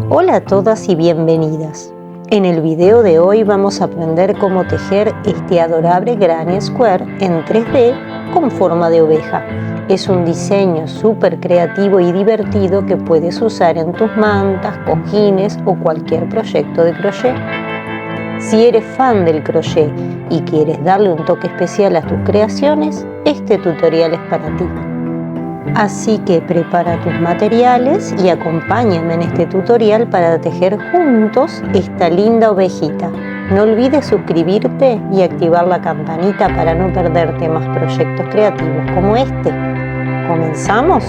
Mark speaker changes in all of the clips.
Speaker 1: Hola a todas y bienvenidas. En el video de hoy vamos a aprender cómo tejer este adorable Granny Square en 3D con forma de oveja. Es un diseño súper creativo y divertido que puedes usar en tus mantas, cojines o cualquier proyecto de crochet. Si eres fan del crochet y quieres darle un toque especial a tus creaciones, este tutorial es para ti. Así que prepara tus materiales y acompáñame en este tutorial para tejer juntos esta linda ovejita. No olvides suscribirte y activar la campanita para no perderte más proyectos creativos como este. ¿Comenzamos?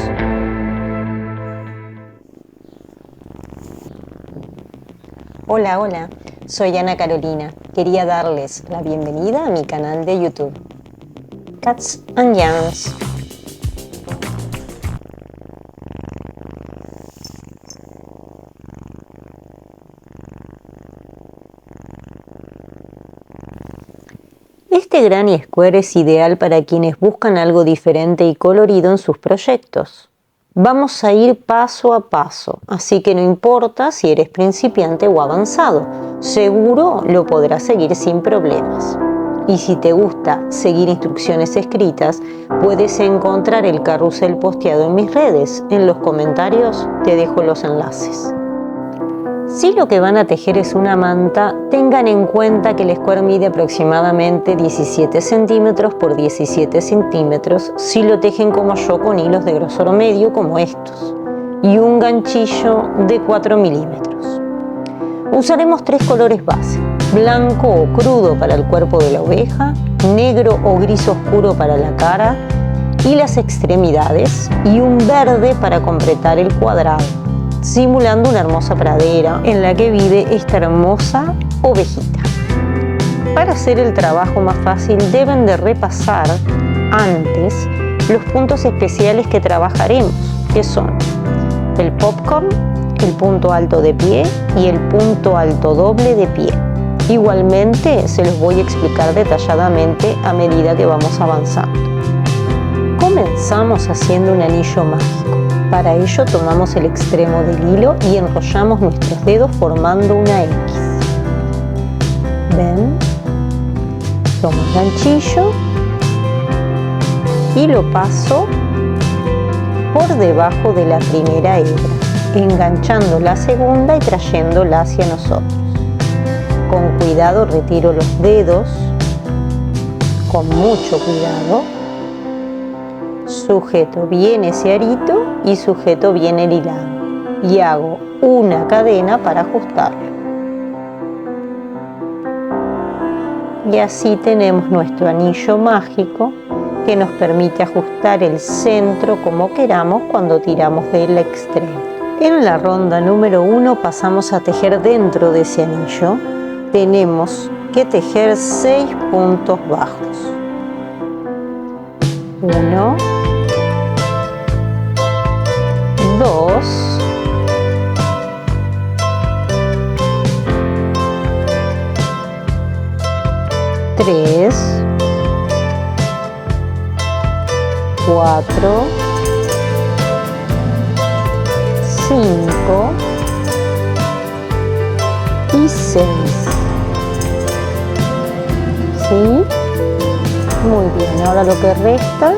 Speaker 1: Hola, soy Ana Carolina. Quería darles la bienvenida a mi canal de YouTube, Cats and Yarns. Este Granny Square es ideal para quienes buscan algo diferente y colorido en sus proyectos. Vamos a ir paso a paso, así que no importa si eres principiante o avanzado, seguro lo podrás seguir sin problemas. Y si te gusta seguir instrucciones escritas, puedes encontrar el carrusel posteado en mis redes. En los comentarios te dejo los enlaces. Si lo que van a tejer es una manta, tengan en cuenta que el square mide aproximadamente 17 centímetros por 17 centímetros si lo tejen como yo con hilos de grosor medio como estos y un ganchillo de 4 milímetros. Usaremos 3 colores base: blanco o crudo para el cuerpo de la oveja, negro o gris oscuro para la cara y las extremidades, y un verde para completar el cuadrado, simulando una hermosa pradera en la que vive esta hermosa ovejita. Para hacer el trabajo más fácil deben de repasar antes los puntos especiales que trabajaremos, que son el popcorn, el punto alto de pie y el punto alto doble de pie. Igualmente se los voy a explicar detalladamente a medida que vamos avanzando. Comenzamos haciendo un anillo mágico. Para ello tomamos el extremo del hilo y enrollamos nuestros dedos formando una X. ¿Ven? Tomo el ganchillo y lo paso por debajo de la primera hebra, enganchando la segunda y trayéndola hacia nosotros. Con cuidado retiro los dedos, con mucho cuidado. Sujeto bien ese arito y sujeto bien el hilado y hago una cadena para ajustarlo. Y así tenemos nuestro anillo mágico que nos permite ajustar el centro como queramos cuando tiramos del extremo. En la ronda número 1 pasamos a tejer dentro de ese anillo. Tenemos que tejer 6 puntos bajos. 1, 2, 3, 4, 5 y 6. ¿Sí? Muy bien, ahora lo que resta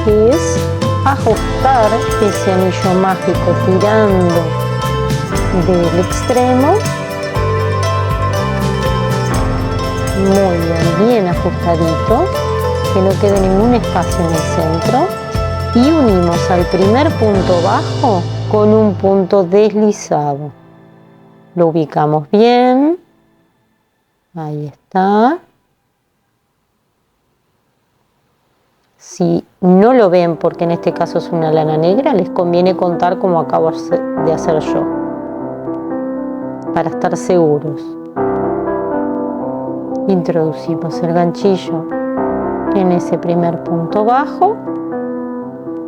Speaker 1: es ajustar ese anillo mágico tirando del extremo. Muy bien, bien ajustadito, que no quede ningún espacio en el centro, y unimos al primer punto bajo con un punto deslizado. Lo ubicamos bien, ahí está. Si no lo ven, porque en este caso es una lana negra, les conviene contar como acabo de hacer yo, para estar seguros. Introducimos el ganchillo en ese primer punto bajo,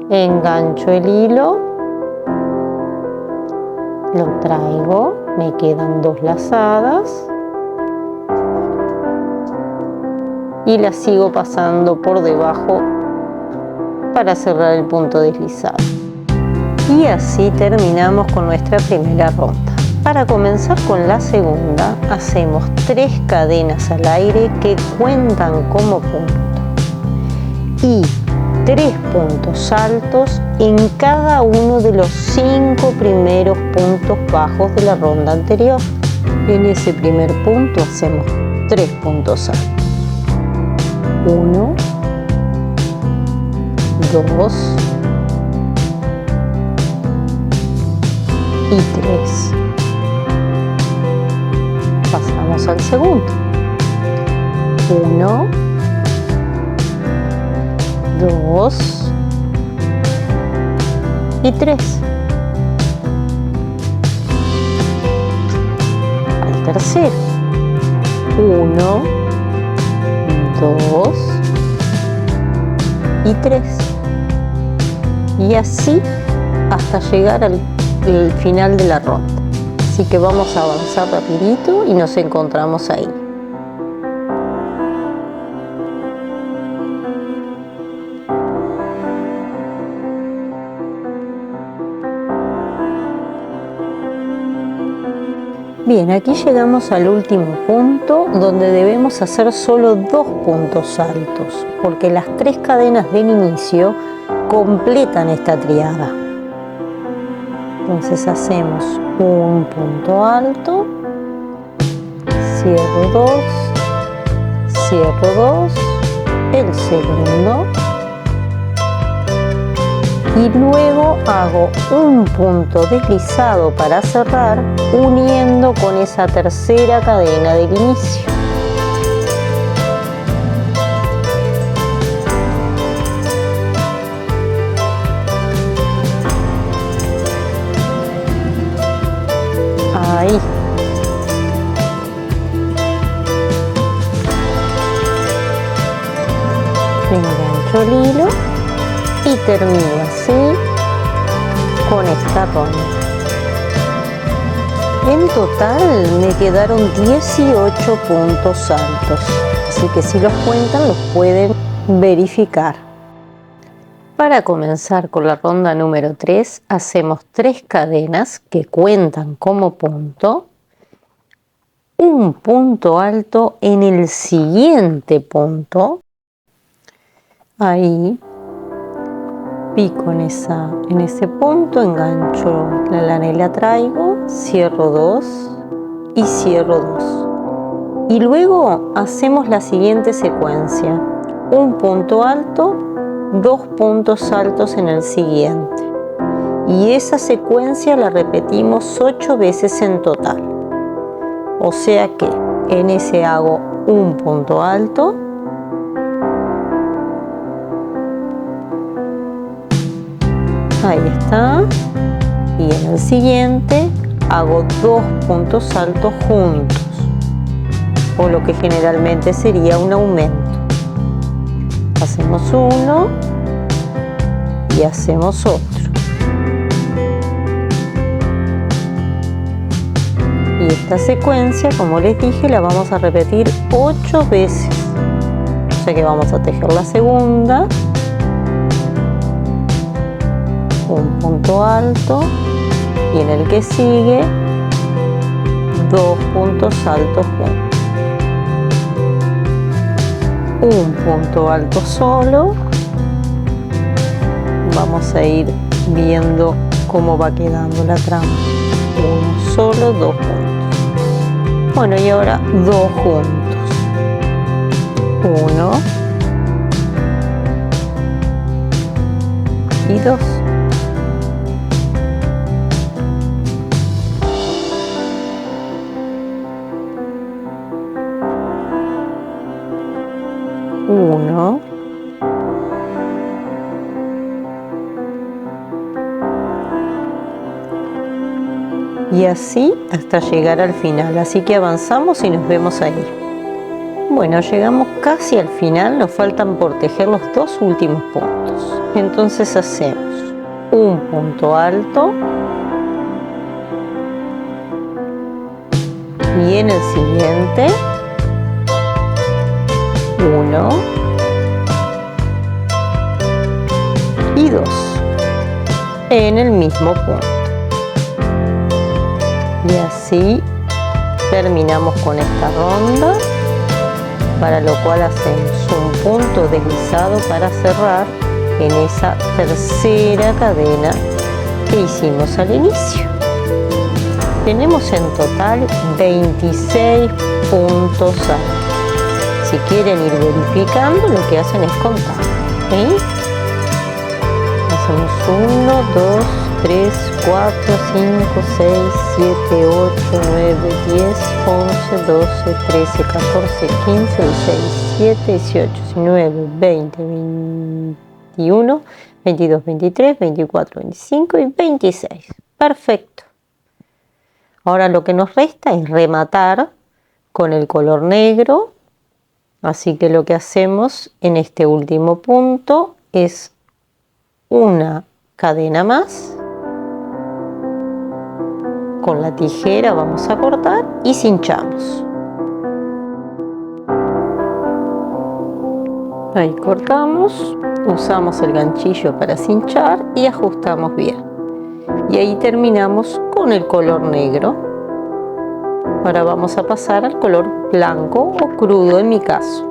Speaker 1: engancho el hilo, lo traigo, me quedan 2 lazadas y las sigo pasando por debajo para cerrar el punto deslizado. Y así terminamos con nuestra primera ronda. Para comenzar con la segunda, hacemos 3 cadenas al aire que cuentan como punto y 3 puntos altos en cada uno de los 5 primeros puntos bajos de la ronda anterior. En ese primer punto hacemos 3 puntos altos. 1, 2 y 3. Pasamos al segundo. 1, 2 y 3. Al tercero. 1, 2 y 3. Y así hasta llegar al final de la ronda. Así que vamos a avanzar rapidito y nos encontramos ahí. Bien, aquí llegamos al último punto donde debemos hacer solo 2 puntos altos, porque las 3 cadenas del inicio completan esta triada. Entonces hacemos un punto alto, cierro 2, cierro 2, el segundo, y luego hago un punto deslizado para cerrar, uniendo con esa tercera cadena del inicio. Ahí. Engancho el hilo y termino así con esta ronda. En total me quedaron 18 puntos altos, así que si los cuentan los pueden verificar. Para comenzar con la ronda número 3, hacemos 3 cadenas que cuentan como punto, un punto alto en el siguiente punto, ahí, pico en ese punto, engancho la lana y la traigo, cierro 2 y cierro 2. Y luego hacemos la siguiente secuencia, un punto alto, 2 puntos altos en el siguiente. Y esa secuencia la repetimos 8 veces en total. O sea que en ese hago un punto alto, ahí está, y en el siguiente hago 2 puntos altos juntos, o lo que generalmente sería un aumento. Hacemos uno y hacemos otro. Y esta secuencia, como les dije, la vamos a repetir 8 veces. O sea que vamos a tejer la segunda, un punto alto, y en el que sigue 2 puntos altos juntos. Un punto alto solo. Vamos a ir viendo cómo va quedando la trama. Uno solo, 2 puntos. Bueno, y ahora 2 juntos. 1 y 2. Uno, y así hasta llegar al final. Así que avanzamos y nos vemos ahí. Bueno, llegamos casi al final, nos faltan por tejer los 2 últimos puntos. Entonces hacemos un punto alto y en el siguiente 1 y 2 en el mismo punto. Y así terminamos con esta ronda, para lo cual hacemos un punto deslizado para cerrar en esa tercera cadena que hicimos al inicio. Tenemos en total 26 puntos altos. Si quieren ir verificando, lo que hacen es contar, ¿sí? Hacemos 1, 2, 3, 4, 5, 6, 7, 8, 9, 10, 11, 12, 13, 14, 15, 16, 17, 18, 19, 20, 21, 22, 23, 24, 25 y 26. Perfecto. Ahora lo que nos resta es rematar con el color negro. Así que lo que hacemos en este último punto es una cadena más. Con la tijera vamos a cortar y cinchamos. Ahí cortamos, usamos el ganchillo para cinchar y ajustamos bien. Y ahí terminamos con el color negro. Ahora vamos a pasar al color blanco o crudo en mi caso.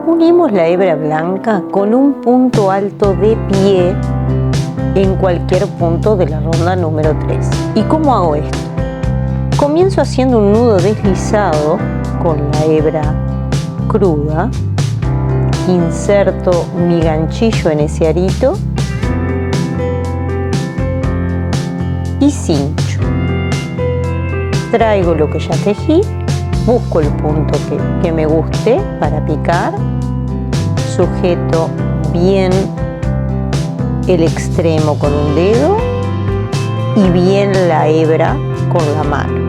Speaker 1: Unimos la hebra blanca con un punto alto de pie en cualquier punto de la ronda número 3. ¿Y cómo hago esto? Comienzo haciendo un nudo deslizado con la hebra cruda, inserto mi ganchillo en ese arito y cincho. Traigo lo que ya tejí, busco el punto que me guste para picar, sujeto bien el extremo con un dedo y bien la hebra con la mano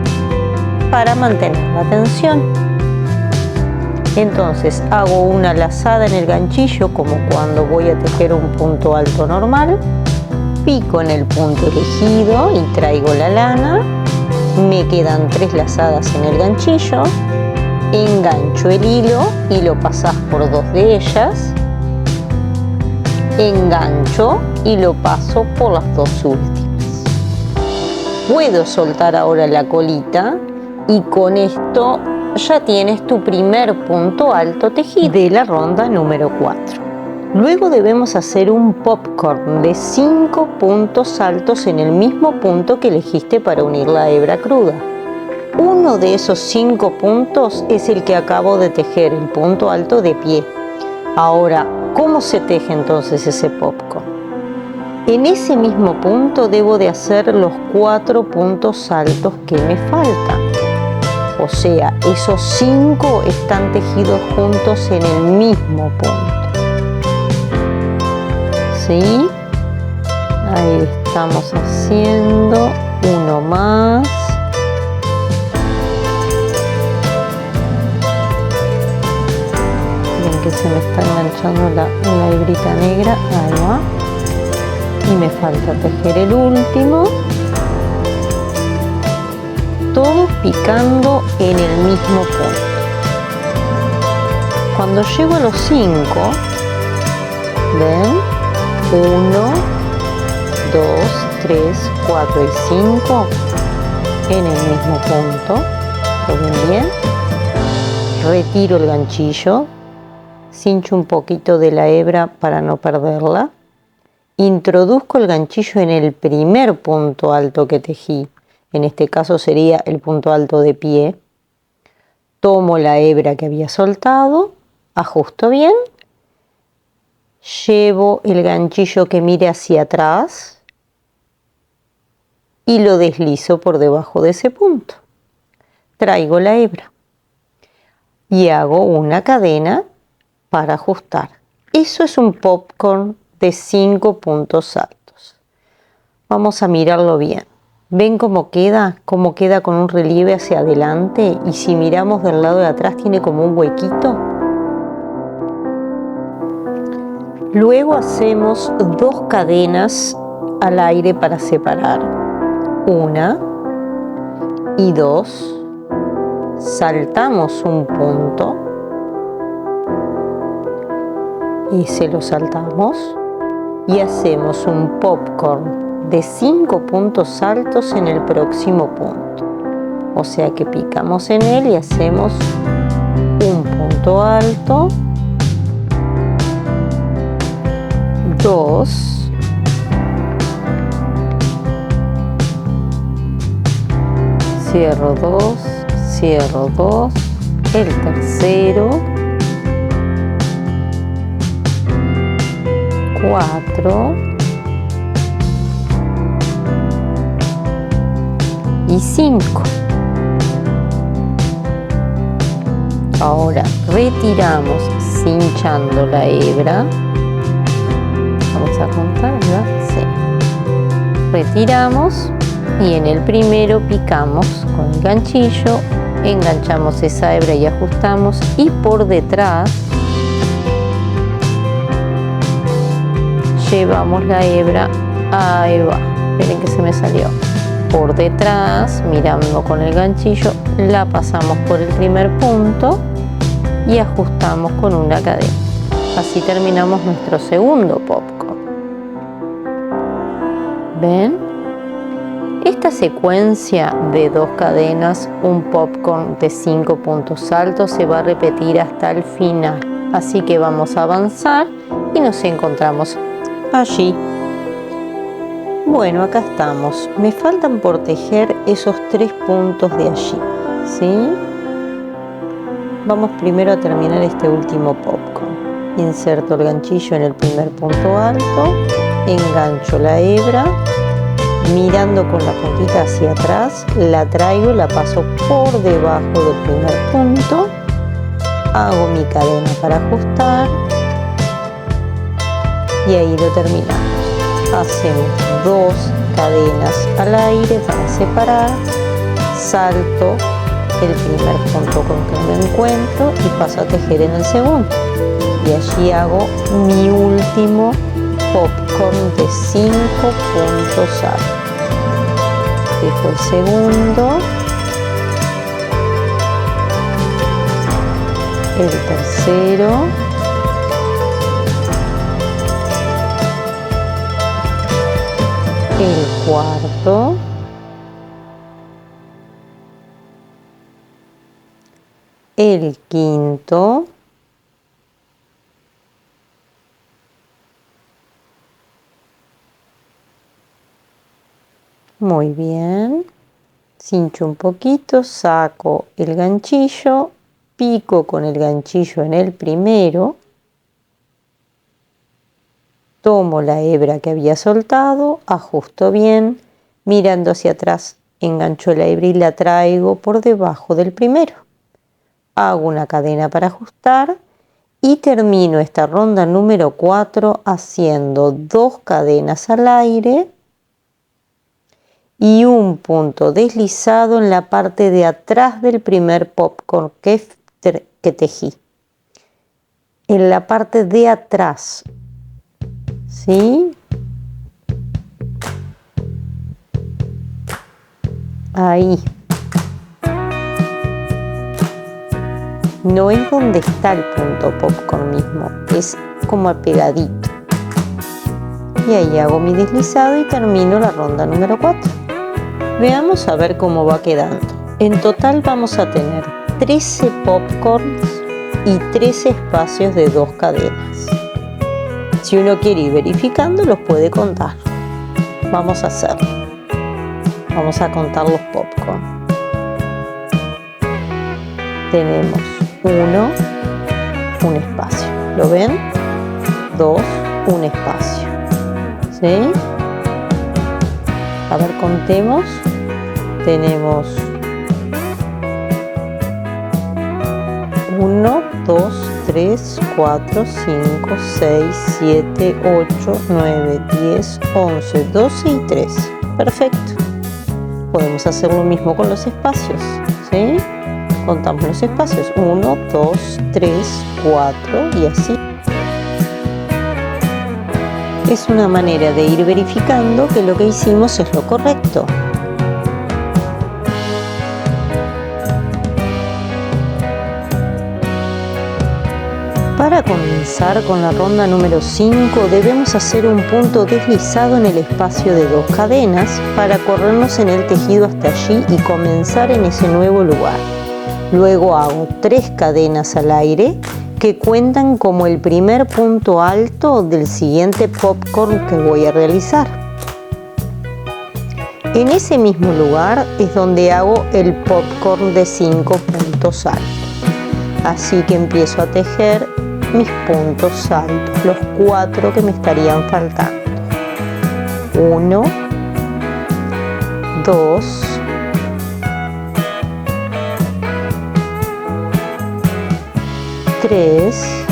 Speaker 1: para mantener la tensión. Entonces hago una lazada en el ganchillo como cuando voy a tejer un punto alto normal, pico en el punto elegido y traigo la lana, me quedan 3 lazadas en el ganchillo, engancho el hilo y lo pasas por 2 de ellas, engancho y lo paso por las 2 últimas. Puedo soltar ahora la colita y con esto ya tienes tu primer punto alto tejido de la ronda número 4. Luego debemos hacer un popcorn de 5 puntos altos en el mismo punto que elegiste para unir la hebra cruda. Uno de esos 5 puntos es el que acabo de tejer, el punto alto de pie. Ahora, ¿cómo se teje entonces ese popcorn? En ese mismo punto debo de hacer los 4 puntos altos que me faltan. O sea, esos 5 están tejidos juntos en el mismo punto. ¿Sí? Ahí estamos haciendo uno más. Ven que se me está enganchando la hebrita negra. Ahí va. Y me falta tejer el último. Todos picando en el mismo punto. Cuando llego a los 5, ¿ven? 1, 2, 3, 4 y 5 en el mismo punto. ¿Lo ven bien? Retiro el ganchillo, cincho un poquito de la hebra para no perderla. Introduzco el ganchillo en el primer punto alto que tejí. En este caso sería el punto alto de pie. Tomo la hebra que había soltado, ajusto bien, llevo el ganchillo que mire hacia atrás y lo deslizo por debajo de ese punto. Traigo la hebra y hago una cadena para ajustar. Eso es un popcorn de 5 puntos altos. Vamos a mirarlo bien. ¿Ven cómo queda? Cómo queda con un relieve hacia adelante y si miramos del lado de atrás tiene como un huequito. Luego hacemos 2 cadenas al aire para separar. 1 y 2. Saltamos un punto. Ese lo saltamos. y hacemos un popcorn de 5 puntos altos en el próximo punto. O sea que picamos en él y hacemos un punto alto, 2, cierro 2, cierro 2, el tercero, 4 y 5. Ahora retiramos cinchando la hebra. Vamos a contar, ¿verdad? Sí. Retiramos y en el primero picamos con el ganchillo, enganchamos esa hebra y ajustamos, y por detrás llevamos la hebra, ahí va, esperen que se me salió, por detrás, mirando con el ganchillo, la pasamos por el primer punto y ajustamos con una cadena. Así terminamos nuestro segundo popcorn. ¿Ven? Esta secuencia de 2 cadenas, un popcorn de 5 puntos altos, se va a repetir hasta el final. Así que vamos a avanzar y nos encontramos allí. Bueno, acá estamos. Me faltan por tejer esos 3 puntos de allí, ¿sí? Vamos primero a terminar este último popcorn. Inserto el ganchillo en el primer punto alto, engancho la hebra, mirando con la puntita hacia atrás, la traigo, la paso por debajo del primer punto, hago mi cadena para ajustar y ahí lo terminamos. Hacemos 2 cadenas al aire para separar, salto el primer punto con que me encuentro y paso a tejer en el segundo, y allí hago mi último popcorn de 5 puntos altos. Dejo el segundo, el tercero, el cuarto, el quinto, muy bien, cincho un poquito, saco el ganchillo, pico con el ganchillo en el primero, tomo la hebra que había soltado, ajusto bien, mirando hacia atrás, engancho la hebra y la traigo por debajo del primero. Hago una cadena para ajustar y termino esta ronda número 4 haciendo 2 cadenas al aire y un punto deslizado en la parte de atrás del primer popcorn que tejí. En la parte de atrás, ¿sí? Ahí. No es donde está el punto popcorn mismo, es como pegadito. Y ahí hago mi deslizado y termino la ronda número 4. Veamos a ver cómo va quedando. En total vamos a tener 13 popcorns y 13 espacios de 2 cadenas. Si uno quiere ir verificando, los puede contar. Vamos a hacerlo. Vamos a contar los popcorn. Tenemos 1, un espacio. ¿Lo ven? 2, un espacio. ¿Sí? A ver, contemos. Tenemos 1, 2, 3, 4, 5, 6, 7, 8, 9, 10, 11, 12 y 13. Perfecto. Podemos hacer lo mismo con los espacios, ¿sí? Contamos los espacios. 1, 2, 3, 4 y así. Es una manera de ir verificando que lo que hicimos es lo correcto. Para comenzar con la ronda número 5 debemos hacer un punto deslizado en el espacio de 2 cadenas para corrernos en el tejido hasta allí y comenzar en ese nuevo lugar. Luego hago 3 cadenas al aire que cuentan como el primer punto alto del siguiente popcorn que voy a realizar. En ese mismo lugar es donde hago el popcorn de 5 puntos altos. Así que empiezo a tejer mis puntos altos, los 4 que me estarían faltando. 1, 2, 3,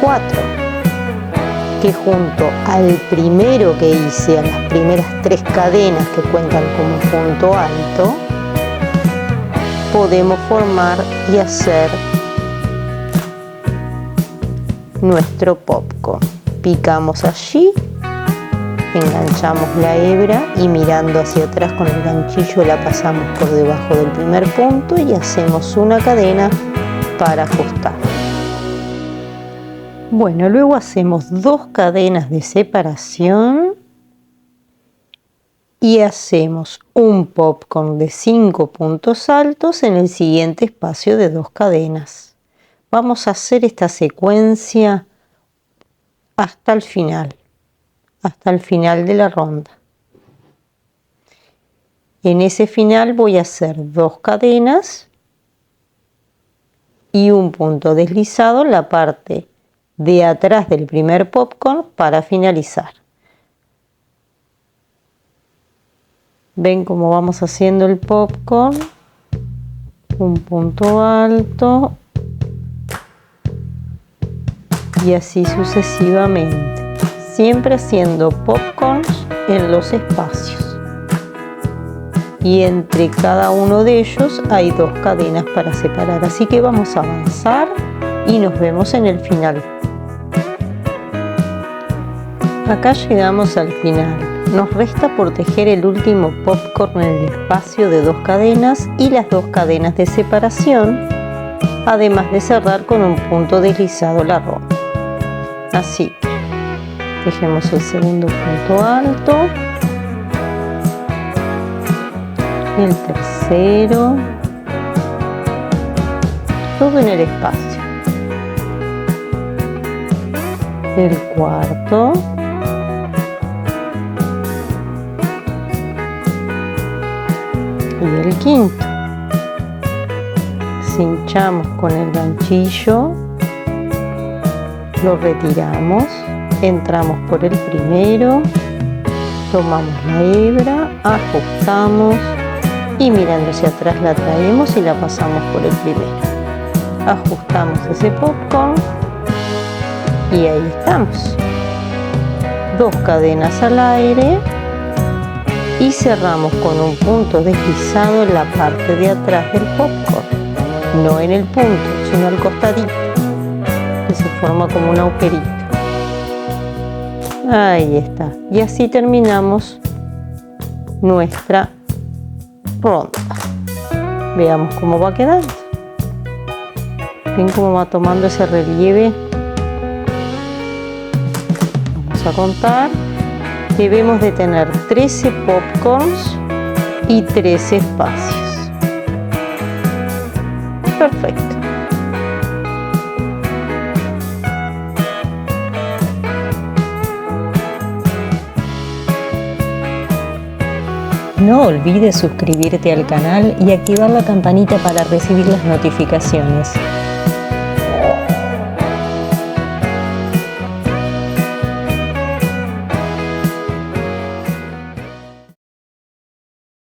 Speaker 1: 4, que junto al primero que hice, a las primeras 3 cadenas que cuentan como punto alto, podemos formar y hacer nuestro popcorn. Picamos allí, enganchamos la hebra y mirando hacia atrás con el ganchillo la pasamos por debajo del primer punto y hacemos una cadena para ajustar. Bueno, luego hacemos 2 cadenas de separación y hacemos un popcorn de 5 puntos altos en el siguiente espacio de 2 cadenas. Vamos a hacer esta secuencia hasta el final de la ronda. En ese final voy a hacer 2 cadenas y un punto deslizado en la parte de atrás del primer popcorn para finalizar. Ven cómo vamos haciendo el popcorn, un punto alto y así sucesivamente, siempre haciendo popcorns en los espacios. Y entre cada uno de ellos hay 2 cadenas para separar, así que vamos a avanzar y nos vemos en el final. Acá llegamos al final. Nos resta por tejer el último popcorn en el espacio de 2 cadenas y las 2 cadenas de separación, además de cerrar con un punto deslizado la ronda. Así que tejemos el segundo punto alto, el tercero, todo en el espacio, el cuarto, y el quinto. Cinchamos con el ganchillo, lo retiramos, entramos por el primero, tomamos la hebra, ajustamos y mirando hacia atrás la traemos y la pasamos por el primero. Ajustamos ese popcorn y ahí estamos. 2 cadenas al aire y cerramos con un punto deslizado en la parte de atrás del popcorn, no en el punto, sino al costadito, que se forma como un agujerito. Ahí está. Y así terminamos nuestra ronda. Veamos cómo va quedando. Ven cómo va tomando ese relieve. Vamos a contar. Debemos de tener 13 popcorns y 13 espacios. Perfecto. No olvides suscribirte al canal y activar la campanita para recibir las notificaciones.